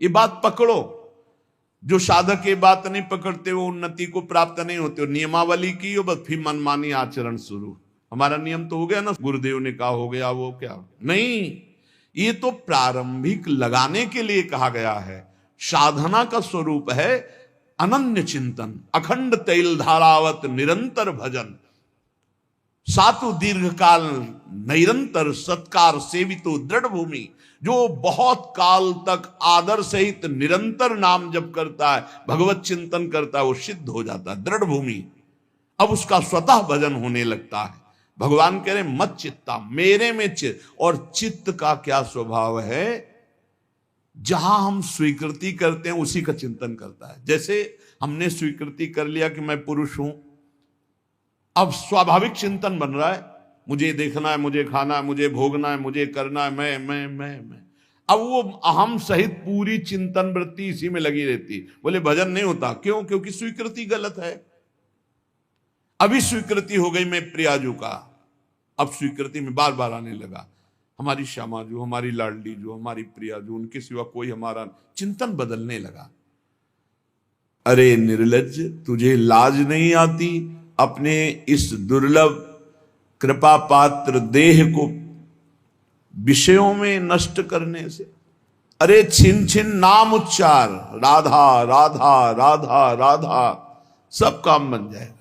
ये बात पकड़ो। जो साधक ये बात नहीं पकड़ते वो उन्नति को प्राप्त नहीं होते। नियमावली की हो बस, फिर मनमानी आचरण शुरू। हमारा नियम तो हो गया ना, गुरुदेव ने कहा हो गया, वो क्या नहीं। ये तो प्रारंभिक लगाने के लिए कहा गया है। साधना का स्वरूप है अनन्य चिंतन, अखंड तैल धारावत निरंतर भजन, सातु दीर्घ काल निरंतर सत्कार सेवितो दृढ़ भूमि। जो बहुत काल तक आदर सहित निरंतर नाम जप करता है, भगवत चिंतन करता है, वो सिद्ध हो जाता है, दृढ़ भूमि। अब उसका स्वतः भजन होने लगता है। भगवान कह रहे मत चित्ता, मेरे में चित्त। और चित्त का क्या स्वभाव है? जहां हम स्वीकृति करते हैं उसी का चिंतन करता है। जैसे हमने स्वीकृति कर लिया कि मैं पुरुष हूं, अब स्वाभाविक चिंतन बन रहा है, मुझे देखना है, मुझे खाना है, मुझे भोगना है, मुझे करना है, मैं। अब वो अहम सहित पूरी चिंतन वृत्ति इसी में लगी रहती। बोले भजन नहीं होता, क्यों? क्योंकि स्वीकृति गलत है। अभी स्वीकृति हो गई मैं प्रियाजू का, अब स्वीकृति में बार बार आने लगा हमारी श्यामा जो, हमारी लाडली जो, हमारी प्रियाजू, उनके सिवा कोई हमारा, चिंतन बदलने लगा। अरे निर्लज्ज, तुझे लाज नहीं आती अपने इस दुर्लभ कृपा पात्र देह को विषयों में नष्ट करने से? अरे छिन छिन नाम उच्चार, राधा राधा राधा राधा, सब काम बन जाएगा,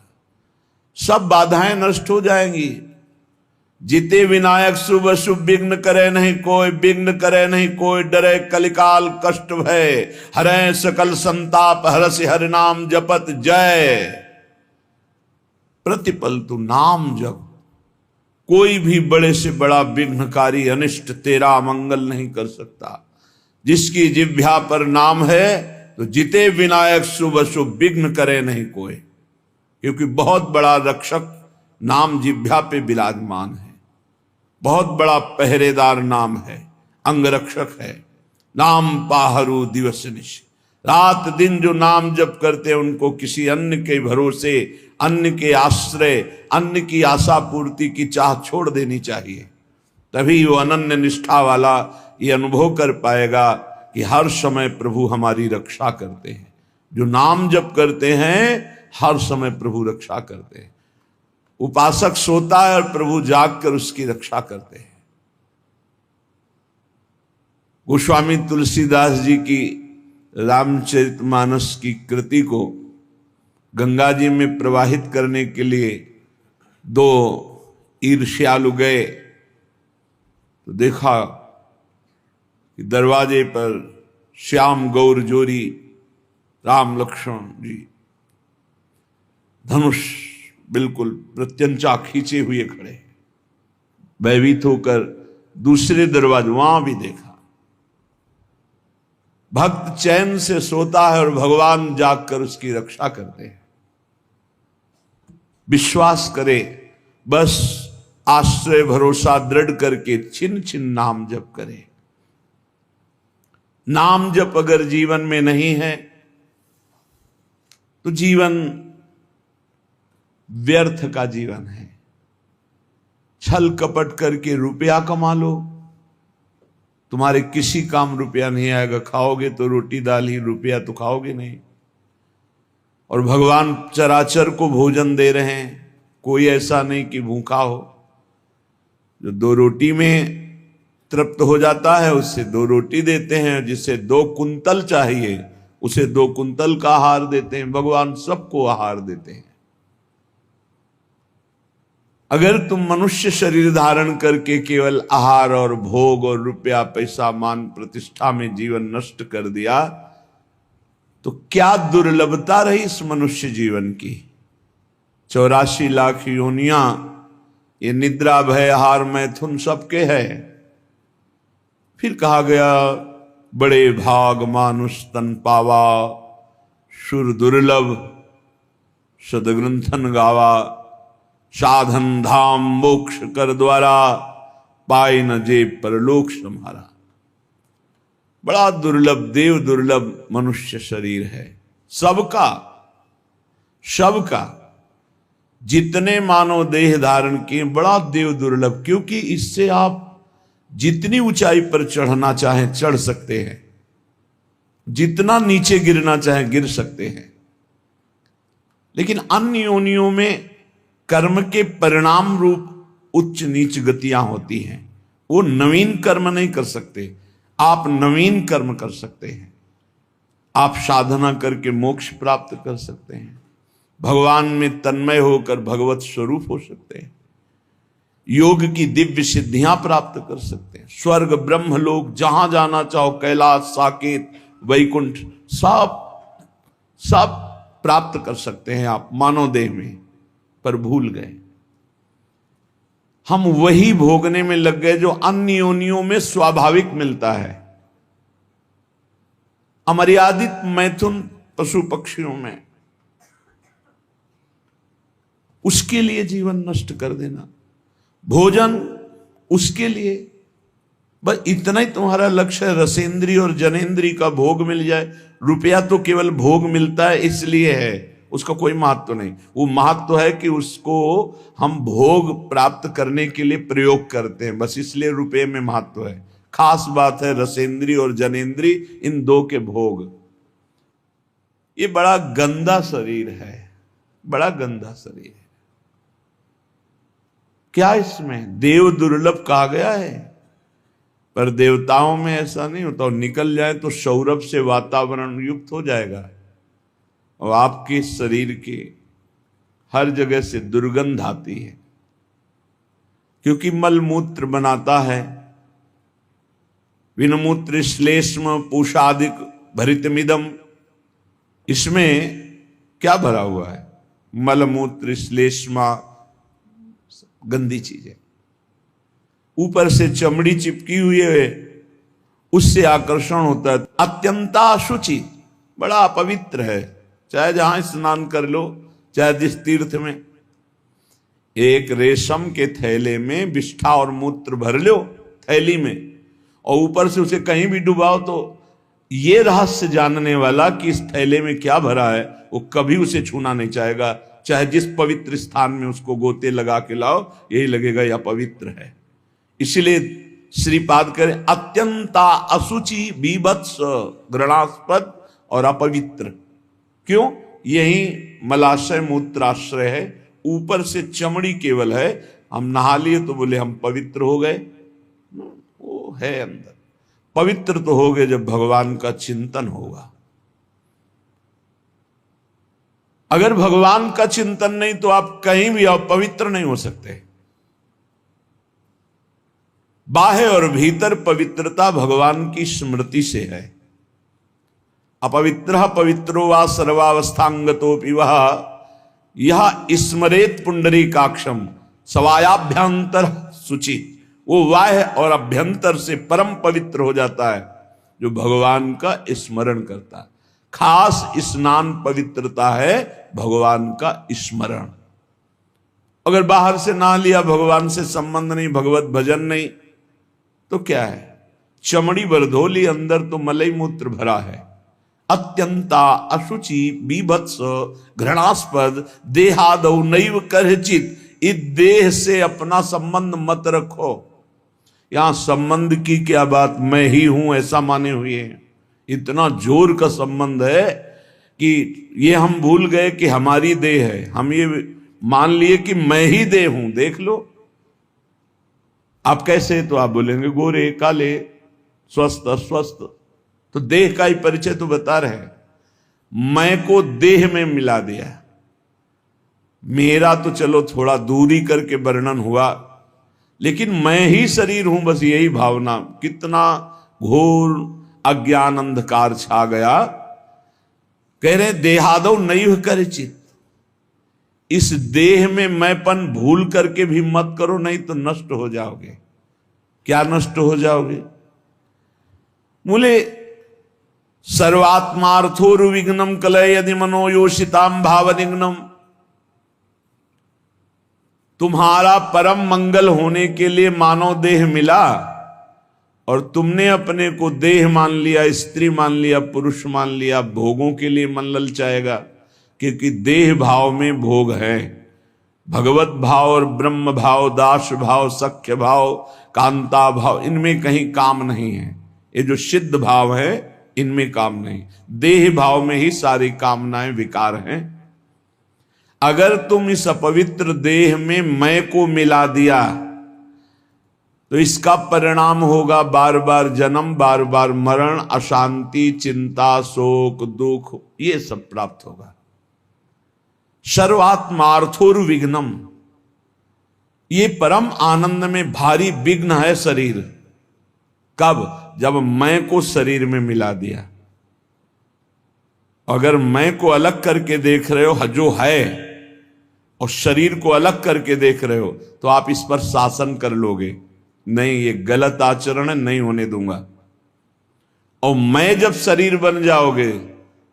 सब बाधाएं नष्ट हो जाएंगी। जिते विनायक शुभ शुभ विघ्न करे नहीं कोई, विघ्न करे नहीं कोई, डरे कलिकाल कष्ट भय, हरे सकल संताप, हरसि हरि नाम जपत जय। प्रतिपल तू नाम जप, कोई भी बड़े से बड़ा विघ्नकारी अनिष्ट तेरा मंगल नहीं कर सकता। जिसकी जिह्वा पर नाम है तो जिते विनायक शुभ शुभ विघ्न करे नहीं कोई, क्योंकि बहुत बड़ा रक्षक नाम जिह्वा पे विराजमान है, बहुत बड़ा पहरेदार नाम है, अंगरक्षक है। नाम पाहरू दिवस निश, रात दिन जो नाम जप करते हैं उनको किसी अन्य के भरोसे, अन्य के आश्रय, अन्य की आशा पूर्ति की चाह छोड़ देनी चाहिए। तभी वो अनन्य निष्ठा वाला ये अनुभव कर पाएगा कि हर समय प्रभु हमारी रक्षा करते हैं। जो नाम जप करते हैं हर समय प्रभु रक्षा करते हैं। उपासक सोता है और प्रभु जागकर उसकी रक्षा करते हैं। गोस्वामी तुलसीदास जी की रामचरितमानस की कृति को गंगा जी में प्रवाहित करने के लिए दो ईर्ष्यालु गए तो देखा कि दरवाजे पर श्याम गौर जोरी राम लक्ष्मण जी धनुष बिल्कुल प्रत्यंचा खींचे हुए खड़े। भयभीत होकर दूसरे दरवाजे वहां भी देखा। भक्त चैन से सोता है और भगवान जागकर उसकी रक्षा करते हैं। विश्वास करे, बस आश्रय भरोसा दृढ़ करके छिन छिन नाम जप करे। नाम जप अगर जीवन में नहीं है तो जीवन व्यर्थ का जीवन है। छल कपट करके रुपया कमा लो, तुम्हारे किसी काम रुपया नहीं आएगा। खाओगे तो रोटी दाल ही, रुपया तो खाओगे नहीं। और भगवान चराचर को भोजन दे रहे हैं, कोई ऐसा नहीं कि भूखा हो। जो दो रोटी में तृप्त हो जाता है उससे दो रोटी देते हैं, जिसे 2 कुंतल चाहिए उसे 2 कुंतल का आहार देते हैं। भगवान सबको आहार देते हैं। अगर तुम मनुष्य शरीर धारण करके केवल आहार और भोग और रुपया पैसा मान प्रतिष्ठा में जीवन नष्ट कर दिया तो क्या दुर्लभता रही इस मनुष्य जीवन की। 84 लाख योनियां, ये निद्रा भय आहार मैथुन सबके है। फिर कहा गया बड़े भाग मानुष तन पावा, सुर दुर्लभ सदग्रंथन गावा, साधन धाम मोक्ष कर द्वारा, पाए न जे परलोक सम्हारा। बड़ा दुर्लभ, देव दुर्लभ मनुष्य शरीर है। सबका जितने मानव देह धारण किए बड़ा देव दुर्लभ, क्योंकि इससे आप जितनी ऊंचाई पर चढ़ना चाहें चढ़ सकते हैं। जितना नीचे गिरना चाहे गिर सकते हैं, लेकिन अन्य योनियों में कर्म के परिणाम रूप उच्च नीच गतियां होती हैं। वो नवीन कर्म नहीं कर सकते, आप नवीन कर्म कर सकते हैं। आप साधना करके मोक्ष प्राप्त कर सकते हैं, भगवान में तन्मय होकर भगवत स्वरूप हो सकते हैं, योग की दिव्य सिद्धियां प्राप्त कर सकते हैं, स्वर्ग ब्रह्म लोक जहां जाना चाहो, कैलाश साकेत वैकुंठ सब प्राप्त कर सकते हैं आप मानव देह में। पर भूल गए, हम वही भोगने में लग गए जो अन्य योनियों में स्वाभाविक मिलता है। अमर्यादित मैथुन पशु पक्षियों में, उसके लिए जीवन नष्ट कर देना, भोजन उसके लिए, बस इतना ही तुम्हारा लक्ष्य है, रसेंद्री और जनेंद्री का भोग मिल जाए। रुपया तो केवल भोग मिलता है इसलिए है, उसका कोई महत्व नहीं। वो महत्व है कि उसको हम भोग प्राप्त करने के लिए प्रयोग करते हैं, बस इसलिए रुपये में महत्व है। खास बात है रसेंद्री और जनेंद्री, इन दो के भोग। ये बड़ा गंदा शरीर है, बड़ा गंदा शरीर है। क्या इसमें देव दुर्लभ कहा गया है, पर देवताओं में ऐसा नहीं होता। निकल जाए तो सौरभ से वातावरण युक्त हो जाएगा, और आपके शरीर के हर जगह से दुर्गंध आती है, क्योंकि मलमूत्र बनाता है। विनमूत्र श्लेष्म पूषादिक भरितमिदम, इसमें क्या भरा हुआ है? मलमूत्र श्लेष्मा, गंदी चीजें। ऊपर से चमड़ी चिपकी हुई है, उससे आकर्षण होता है। अत्यंता अशुचि, बड़ा अपवित्र है। चाहे जहां स्नान कर लो, चाहे जिस तीर्थ में, एक रेशम के थैले में विष्ठा और मूत्र भर लो थैली में, और ऊपर से उसे कहीं भी डुबाओ, तो ये रहस्य जानने वाला कि इस थैले में क्या भरा है, वो कभी उसे छूना नहीं चाहेगा। चाहे जिस पवित्र स्थान में उसको गोते लगा के लाओ, यही लगेगा यह पवित्र है। इसलिए श्रीपाद करें अत्यंता अशुचि बीभत्स घृणास्पद और अपवित्र। क्यों? यही मलाशय मूत्राश्रय है, ऊपर से चमड़ी केवल है। हम नहा लिए तो बोले हम पवित्र हो गए, वो है अंदर। पवित्र तो हो गए जब भगवान का चिंतन होगा। अगर भगवान का चिंतन नहीं तो आप कहीं भी आओ, पवित्र नहीं हो सकते। बाह्य और भीतर पवित्रता भगवान की स्मृति से है। अपवित्र पवित्रो वा सर्वावस्थांगतोपि वह यह स्मरेत पुंडरीकाक्षम सवायाभ्यंतर शुचि। वो बाह्य और अभ्यंतर से परम पवित्र हो जाता है जो भगवान का स्मरण करता है। खास स्नान पवित्रता है भगवान का स्मरण। अगर बाहर से ना लिया, भगवान से संबंध नहीं, भगवत भजन नहीं, तो क्या है? चमड़ी बरधोली, अंदर तो मलई मूत्र भरा है। अत्यंता अशुचि बीभत्स घृणास्पद देहादौ नैव करचित। इस देह से अपना संबंध मत रखो। यहां संबंध की क्या बात, मैं ही हूं ऐसा माने हुए हैं। इतना जोर का संबंध है कि ये हम भूल गए कि हमारी देह है। हम ये मान लिए कि मैं ही देह हूं। देख लो आप कैसे, तो आप बोलेंगे गोरे काले स्वस्थ अस्वस्थ, तो देह का ही परिचय तो बता रहे हैं। मैं को देह में मिला दिया। मेरा तो चलो थोड़ा दूरी करके वर्णन हुआ, लेकिन मैं ही शरीर हूं, बस यही भावना। कितना घोर अज्ञान अंधकार छा गया। कह रहे देहादौ नैव करचित। इस देह में मैंपन भूल करके भी मत करो, नहीं तो नष्ट हो जाओगे। क्या नष्ट हो जाओगे? बोले सर्वात्मार्थोरुविघ्नम कलय यदि मनोयोषिताम भावनिघ्नम। तुम्हारा परम मंगल होने के लिए मानव देह मिला, और तुमने अपने को देह मान लिया, स्त्री मान लिया, पुरुष मान लिया। भोगों के लिए मन ललचाएगा, क्योंकि देह भाव में भोग है। भगवत भाव और ब्रह्म भाव, दास भाव, सख्य भाव, कांता भाव, इनमें कहीं काम नहीं है। ये जो सिद्ध भाव है इनमें काम नहीं। देह भाव में ही सारी कामनाएं विकार हैं। अगर तुम इस अपवित्र देह में मैं को मिला दिया तो इसका परिणाम होगा बार बार जन्म, बार बार मरण, अशांति, चिंता, शोक, दुख, ये सब प्राप्त होगा। सर्वात्मार्थोर विघ्नम, ये परम आनंद में भारी विघ्न है शरीर। कब? जब मैं को शरीर में मिला दिया। अगर मैं को अलग करके देख रहे हो जो है और शरीर को अलग करके देख रहे हो तो आप इस पर शासन कर लोगे, नहीं ये गलत आचरण है, नहीं होने दूंगा। और मैं जब शरीर बन जाओगे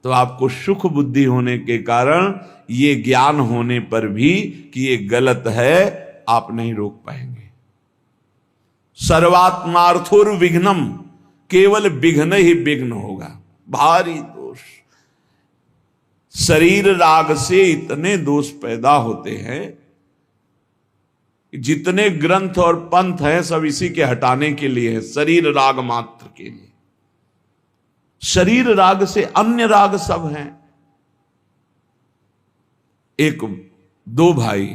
तो आपको सुख बुद्धि होने के कारण ये ज्ञान होने पर भी कि ये गलत है आप नहीं रोक पाएंगे। सर्वात्मार्थोर विघ्नम, केवल विघ्न ही विघ्न होगा, भारी दोष। शरीर राग से इतने दोष पैदा होते हैं, जितने ग्रंथ और पंथ हैं सब इसी के हटाने के लिए है, शरीर राग मात्र के लिए। शरीर राग से अन्य राग सब हैं। एक दो भाई,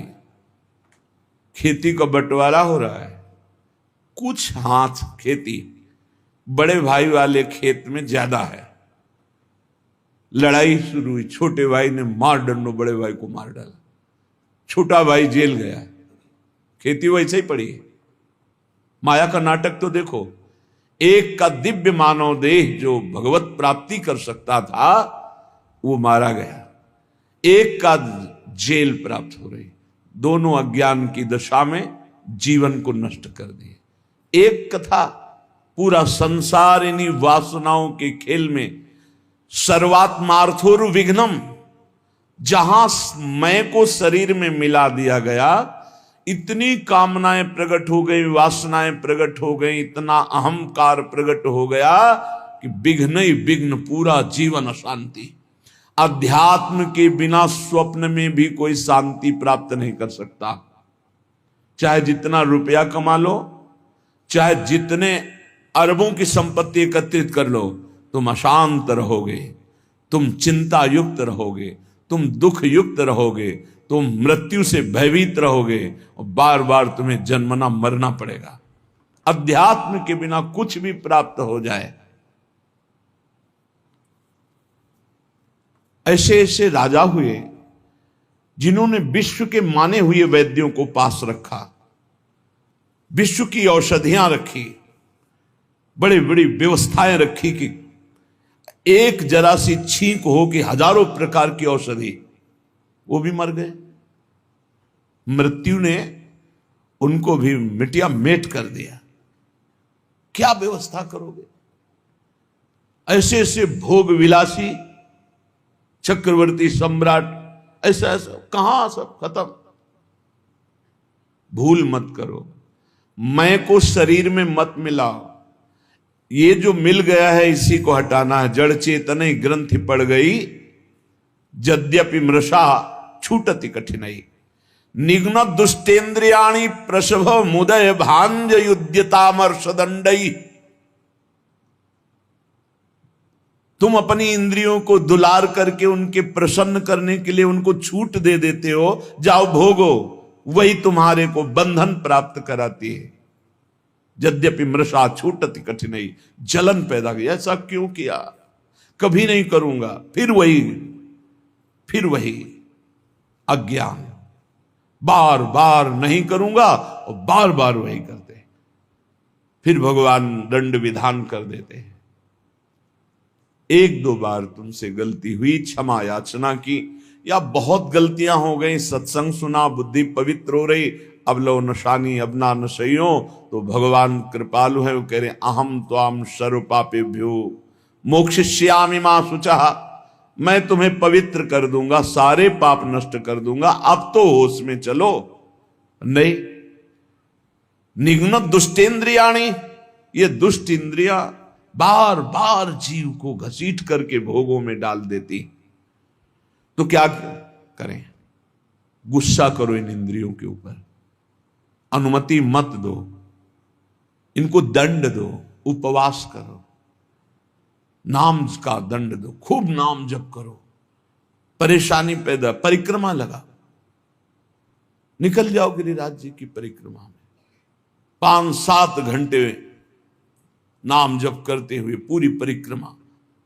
खेती का बंटवारा हो रहा है, कुछ हाथ खेती बड़े भाई वाले खेत में ज्यादा है। लड़ाई शुरू हुई, छोटे भाई ने मार डंडो बड़े भाई को मार डाला, छोटा भाई जेल गया, खेती वैसे ही पड़ी। माया का नाटक तो देखो, एक का दिव्य मानव देह जो भगवत प्राप्ति कर सकता था वो मारा गया, एक का जेल प्राप्त हो रही, दोनों अज्ञान की दशा में जीवन को नष्ट कर दिए। एक कथा, पूरा संसार इन्हीं वासनाओं के खेल में। सर्वात्मार्थोर विघ्नम, जहां मैं को शरीर में मिला दिया गया, इतनी कामनाएं प्रकट हो गई, वासनाएं प्रकट हो गई, इतना अहंकार प्रकट हो गया कि विघ्न ही विघ्न, पूरा जीवन अशांति। अध्यात्म के बिना स्वप्न में भी कोई शांति प्राप्त नहीं कर सकता। चाहे जितना रुपया कमा लो, चाहे जितने अरबों की संपत्ति एकत्रित कर लो, तुम अशांत रहोगे, तुम चिंता युक्त रहोगे, तुम दुख युक्त रहोगे, तुम मृत्यु से भयभीत रहोगे और बार बार तुम्हें जन्मना मरना पड़ेगा। अध्यात्म के बिना कुछ भी प्राप्त हो जाए। ऐसे ऐसे राजा हुए जिन्होंने विश्व के माने हुए वैद्यों को पास रखा, विश्व की औषधियां रखी, बड़ी बड़ी व्यवस्थाएं रखी कि एक जरा सी छींक हो कि हजारों प्रकार की औषधि, वो भी मर गए। मृत्यु ने उनको भी मिटिया मेट कर दिया। क्या व्यवस्था करोगे? ऐसे ऐसे भोग विलासी चक्रवर्ती सम्राट, ऐसा ऐसा कहां सब खत्म। भूल मत करो, मैं को शरीर में मत मिलाओ। ये जो मिल गया है इसी को हटाना है। जड़ चेतन ग्रंथि पड़ गई, यद्यपि मृषा छूटति कठिनाई। निघ्न दुष्टेन्द्रियाणि प्रसभ मुदय भांज युद्यतामर्षदंडई। तुम अपनी इंद्रियों को दुलार करके उनके प्रसन्न करने के लिए उनको छूट दे देते हो, जाओ भोगो, वही तुम्हारे को बंधन प्राप्त कराती है। यद्यपि मृषा छूटति कठिनाई, जलन पैदा की, ऐसा क्यों किया, कभी नहीं करूंगा, फिर वही अज्ञान, बार बार नहीं करूंगा और बार बार वही करते, फिर भगवान दंड विधान कर देते हैं। एक दो बार तुमसे गलती हुई, क्षमा याचना की, या बहुत गलतियां हो गई, सत्संग सुना, बुद्धि पवित्र हो रही, अब लो नशानी अब ना नशइयो, तो भगवान कृपालु है, वो कह रहे अहम त्वाम सर्व पापेभ्यो मोक्षयिष्यामि मा शुचः। मैं तुम्हें पवित्र कर दूंगा, सारे पाप नष्ट कर दूंगा, अब तो होश में चलो। नहीं, निघ्न दुष्टेन्द्रियाणि, ये दुष्ट इंद्रियां बार बार जीव को घसीट करके भोगों में डाल देती। तो क्या करें? गुस्सा करो इन इंद्रियों के ऊपर, अनुमति मत दो, इनको दंड दो, उपवास करो, नाम का दंड दो, खूब नाम जप करो, परेशानी पैदा, परिक्रमा लगा, निकल जाओ गिरिराज जी की परिक्रमा में, 5-7 घंटे नाम जप करते हुए पूरी परिक्रमा,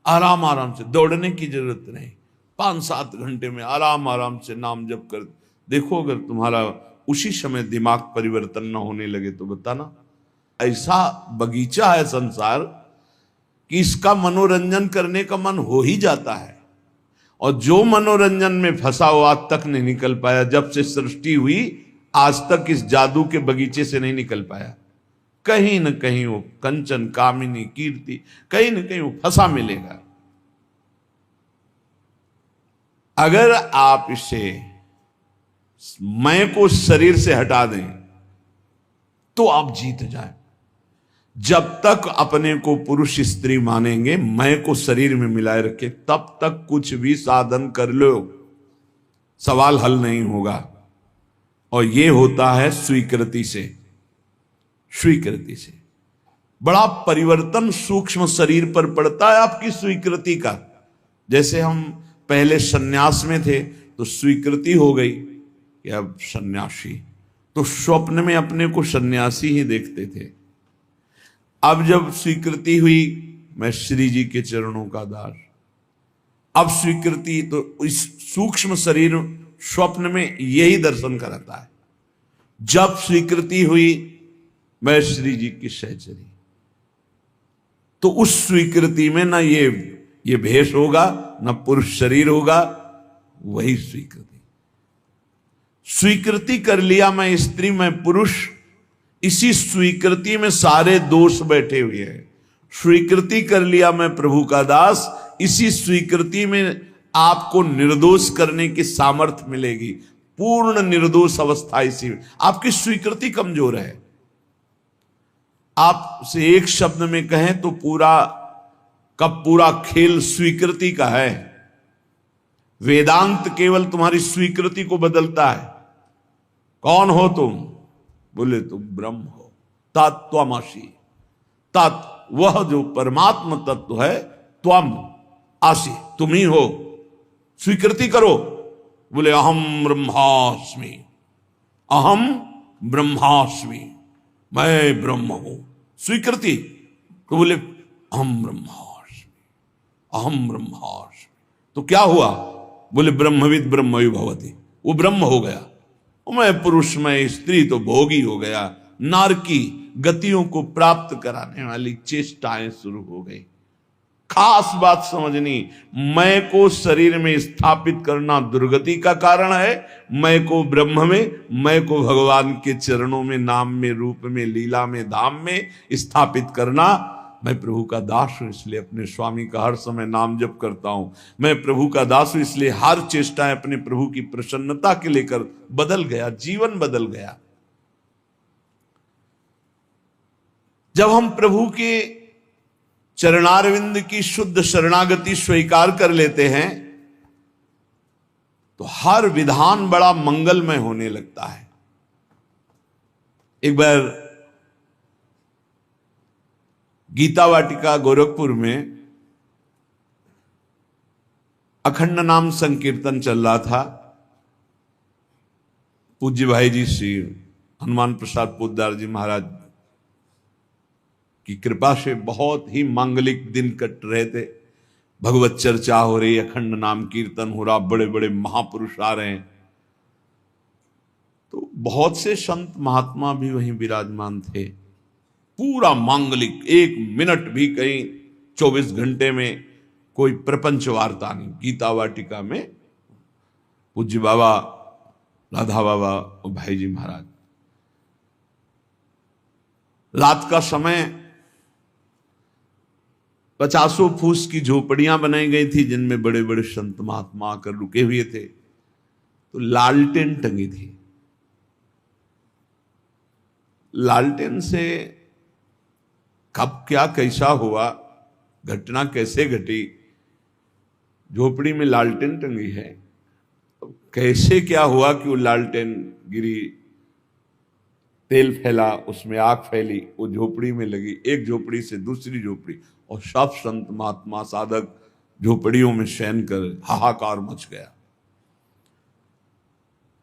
आराम आराम से, दौड़ने की जरूरत नहीं, 5-7 घंटे में आराम आराम से नाम जप कर देखो। अगर तुम्हारा उसी समय दिमाग परिवर्तन न होने लगे तो बताना। ऐसा बगीचा है संसार कि इसका मनोरंजन करने का मन हो ही जाता है, और जो मनोरंजन में फंसा हुआ आज तक नहीं निकल पाया, जब से सृष्टि हुई आज तक इस जादू के बगीचे से नहीं निकल पाया। कहीं न कहीं वो कंचन, कामिनी, कीर्ति, कहीं न कहीं वो फंसा मिलेगा। अगर आप इसे मैं को शरीर से हटा दें तो आप जीत जाए। जब तक अपने को पुरुष स्त्री मानेंगे, मैं को शरीर में मिलाए रखे, तब तक कुछ भी साधन कर लो, सवाल हल नहीं होगा। और यह होता है स्वीकृति से। स्वीकृति से बड़ा परिवर्तन सूक्ष्म शरीर पर पड़ता है आपकी स्वीकृति का। जैसे हम पहले सन्यास में थे तो स्वीकृति हो गई कि अब सन्यासी, तो स्वप्न में अपने को सन्यासी ही देखते थे। अब जब स्वीकृति हुई, मैं श्री जी के चरणों का दास, अब स्वीकृति, तो इस सूक्ष्म शरीर स्वप्न में यही दर्शन कराता है। जब स्वीकृति हुई, मैं श्री जी की सहचरी, तो उस स्वीकृति में ना ये भेष होगा, ना पुरुष शरीर होगा, वही स्वीकृति। स्वीकृति कर लिया मैं स्त्री, मैं पुरुष, इसी स्वीकृति में सारे दोष बैठे हुए हैं। स्वीकृति कर लिया मैं प्रभु का दास, इसी स्वीकृति में आपको निर्दोष करने की सामर्थ्य मिलेगी। पूर्ण निर्दोष अवस्था इसी में। आपकी स्वीकृति कमजोर है। आपसे एक शब्द में कहें तो पूरा का पूरा खेल स्वीकृति का है। वेदांत केवल तुम्हारी स्वीकृति को बदलता है। कौन हो तुम? बोले तुम ब्रह्म हो, तत्त्वमसि। तत् वह जो परमात्मा तत्व है, त्वम आसि तुम ही हो। स्वीकृति करो। बोले अहम ब्रह्मास्मि, अहम ब्रह्मास्मि, मैं ब्रह्म हूं। स्वीकृति। तो बोले अहम ब्रह्मास्मि, अहम ब्रह्मास्मि, तो क्या हुआ? बोले ब्रह्मविद ब्रह्मवि भवति, वो ब्रह्म हो गया। मैं पुरुष, मैं स्त्री, तो भोगी हो गया। नारकी गतियों को प्राप्त कराने वाली चेष्टाएं शुरू हो गई। खास बात समझनी, मैं को शरीर में स्थापित करना दुर्गति का कारण है। मैं को ब्रह्म में, मैं को भगवान के चरणों में, नाम में, रूप में, लीला में, धाम में स्थापित करना। मैं प्रभु का दास हूं, इसलिए अपने स्वामी का हर समय नाम जप करता हूं। मैं प्रभु का दास हूं, इसलिए हर चेष्टाएं अपने प्रभु की प्रसन्नता के लेकर बदल गया, जीवन बदल गया। जब हम प्रभु के चरणारविंद की शुद्ध शरणागति स्वीकार कर लेते हैं तो हर विधान बड़ा मंगलमय होने लगता है। एक बार गीता वाटिका गोरखपुर में अखंड नाम संकीर्तन चल रहा था। पूज्य भाई जी श्री हनुमान प्रसाद पोद्दार जी महाराज की कृपा से बहुत ही मांगलिक दिन कट रहे थे। भगवत चर्चा हो रही, अखंड नाम कीर्तन हो रहा, बड़े बड़े महापुरुष आ रहे हैं। तो बहुत से संत महात्मा भी वहीं विराजमान थे। पूरा मांगलिक, एक मिनट भी कहीं 24 घंटे में कोई प्रपंच वार्ता नहीं। गीता वाटिका में पूज्य बाबा, राधा बाबा और भाई जी महाराज। रात का समय 50 फूस की झोपड़ियां बनाई गई थी जिनमें बड़े बड़े संत महात्मा आकर रुके हुए थे। तो लालटेन टंगी थी। लालटेन से कब क्या कैसा हुआ, घटना कैसे घटी, झोपड़ी में लालटेन टंगी है, कैसे क्या हुआ कि वो लालटेन गिरी, तेल फैला, उसमें आग फैली, वो झोपड़ी में लगी, एक झोपड़ी से दूसरी झोपड़ी, और सब संत महात्मा साधक झोपड़ियों में शयन कर हाहाकार मच गया।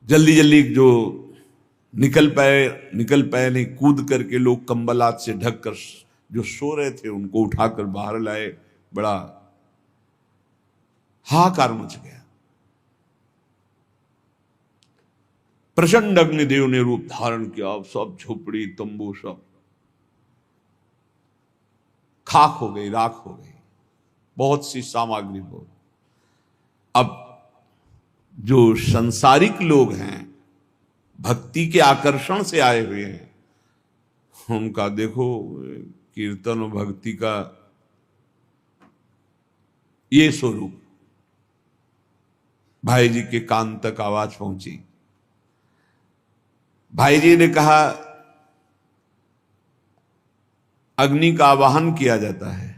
जल्दी जल्दी जो निकल पाए नहीं, कूद करके लोग कंबल हाथ से ढक कर जो सो रहे थे उनको उठाकर बाहर लाए। बड़ा हाहाकार मच गया। प्रचंड अग्निदेव ने रूप धारण किया। सब झोपड़ी तंबू सब खाक हो गई, राख हो गई, बहुत सी सामग्री हो। अब जो संसारिक लोग हैं, भक्ति के आकर्षण से आए हुए हैं, उनका देखो कीर्तन और भक्ति का ये स्वरूप। भाई जी के कान तक आवाज पहुंची। भाई जी ने कहा अग्नि का आवाहन किया जाता है,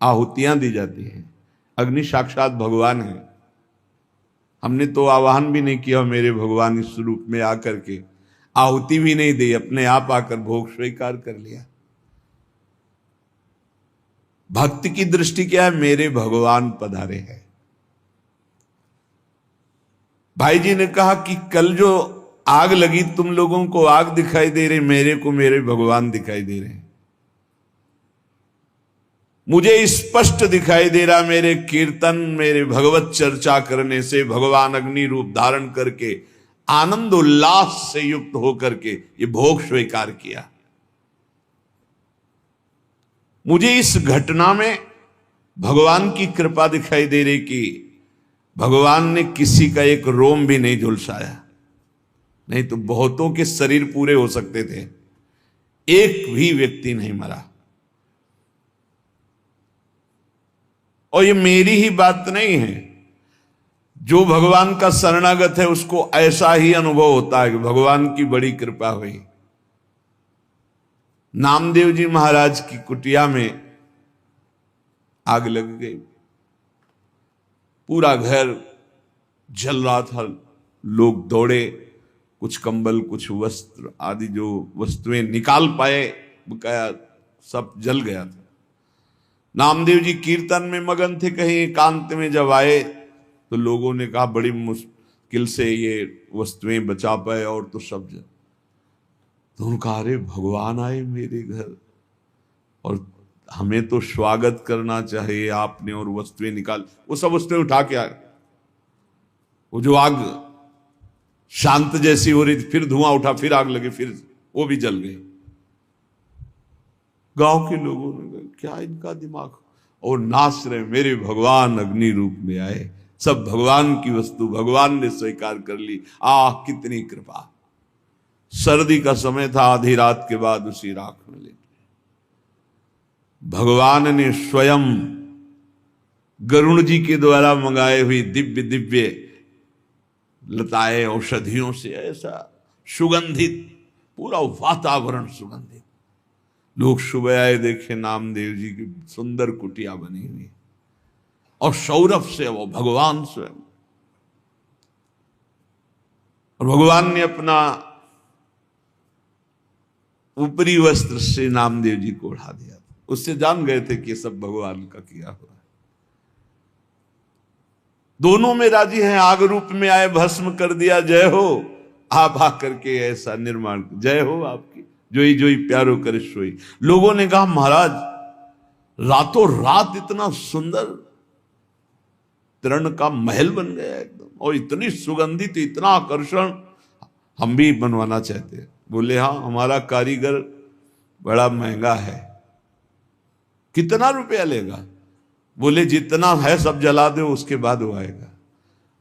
आहुतियां दी जाती हैं। अग्नि साक्षात भगवान है। हमने तो आवाहन भी नहीं किया, मेरे भगवान इस रूप में आकर के आहुति भी नहीं दी, अपने आप आकर भोग स्वीकार कर लिया। भक्ति की दृष्टि क्या है? मेरे भगवान पधारे हैं। भाई जी ने कहा कि कल जो आग लगी, तुम लोगों को आग दिखाई दे रही, मेरे को मेरे भगवान दिखाई दे रहे हैं। मुझे स्पष्ट दिखाई दे रहा, मेरे कीर्तन, मेरे भगवत चर्चा करने से भगवान अग्नि रूप धारण करके आनंद उल्लास से युक्त होकर के ये भोग स्वीकार किया। मुझे इस घटना में भगवान की कृपा दिखाई दे रही कि भगवान ने किसी का एक रोम भी नहीं झुलसाया, नहीं तो बहुतों के शरीर पूरे हो सकते थे, एक भी व्यक्ति नहीं मरा। और ये मेरी ही बात नहीं है, जो भगवान का शरणागत है उसको ऐसा ही अनुभव होता है कि भगवान की बड़ी कृपा हुई। नामदेव जी महाराज की कुटिया में आग लग गई, पूरा घर जल रहा था। लोग दौड़े, कुछ कंबल, कुछ वस्त्र आदि जो वस्तुएं निकाल पाए, बकाया सब जल गया था। नामदेव जी कीर्तन में मगन थे। कहीं एकांत में जब आए तो लोगों ने कहा बड़ी मुश्किल से ये वस्तुएं बचा पाए, और तो सब जल। तो उन्होंने कहा अरे भगवान आए मेरे घर और हमें तो स्वागत करना चाहिए आपने, और वस्तुएं निकाल, वो सब वस्तुएं उठा के आए। वो जो आग शांत जैसी हो रही थी, फिर धुआं उठा, फिर आग लगी, फिर वो भी जल गई। गांव के लोगों ने कहा क्या इनका दिमाग, और नाच रहे, मेरे भगवान अग्नि रूप में आए, सब भगवान की वस्तु भगवान ने स्वीकार कर ली। आह कितनी कृपा। सर्दी का समय था, आधी रात के बाद उसी राख में लेटे भगवान ने स्वयं गरुण जी के द्वारा मंगाए हुई दिव्य दिव्य लताएं औषधियों से ऐसा सुगंधित, पूरा वातावरण सुगंधित। लोग सुबह आए, देखे नामदेव जी की सुंदर कुटिया बनी हुई, और सौरभ से वो भगवान स्वयं। और भगवान ने अपना ऊपरी वस्त्र से नामदेव जी को उड़ा दिया। उससे जान गए थे कि ये सब भगवान का किया हुआ है। दोनों में राजी हैं, आग रूप में आए, भस्म कर दिया, जय हो। आप आकर के ऐसा निर्माण, जय हो आपकी, जोई जोई प्यारो करे सोई। लोगों ने कहा महाराज रातों रात इतना सुंदर तरण का महल बन गया एकदम, और इतनी सुगंधित, इतना आकर्षण, हम भी बनवाना चाहते हैं। बोले हाँ, हमारा कारीगर बड़ा महंगा है। कितना रुपया लेगा? बोले जितना है सब जला दो, उसके बाद वो आएगा।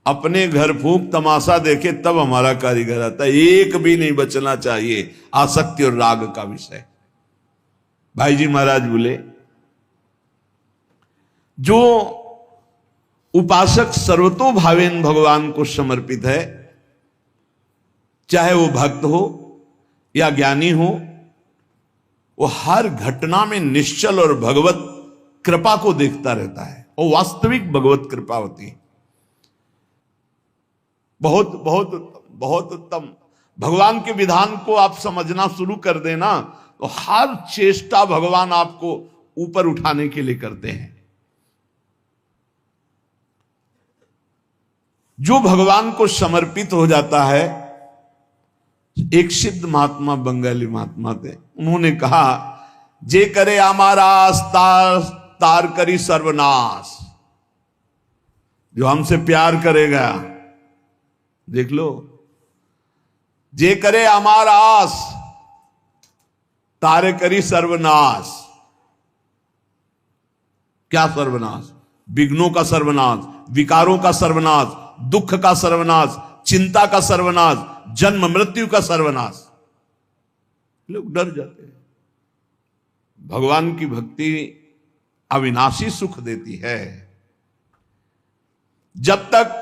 अपने घर फूंक तमाशा देखे तब हमारा कारीगर आता है, एक भी नहीं बचना चाहिए। आसक्ति और राग का विषय। भाई जी महाराज बोले जो उपासक सर्वतोभावेन भगवान को समर्पित है, चाहे वो भक्त हो या ज्ञानी हो, वो हर घटना में निश्चल और भगवत कृपा को देखता रहता है, और वास्तविक भगवत कृपा होती है। बहुत बहुत बहुत उत्तम। भगवान के विधान को आप समझना शुरू कर देना तो हर चेष्टा भगवान आपको ऊपर उठाने के लिए करते हैं। जो भगवान को समर्पित हो जाता है, एक सिद्ध महात्मा बंगाली महात्मा थे, उन्होंने कहा, जे करे आमारास तार करी सर्वनाश। जो हमसे प्यार करेगा, देख लो, जे करे हमारा आस तारे करी सर्वनाश। क्या सर्वनाश? विघ्नों का सर्वनाश, विकारों का सर्वनाश, दुख का सर्वनाश, चिंता का सर्वनाश, जन्म मृत्यु का सर्वनाश। लोग डर जाते हैं। भगवान की भक्ति अविनाशी सुख देती है। जब तक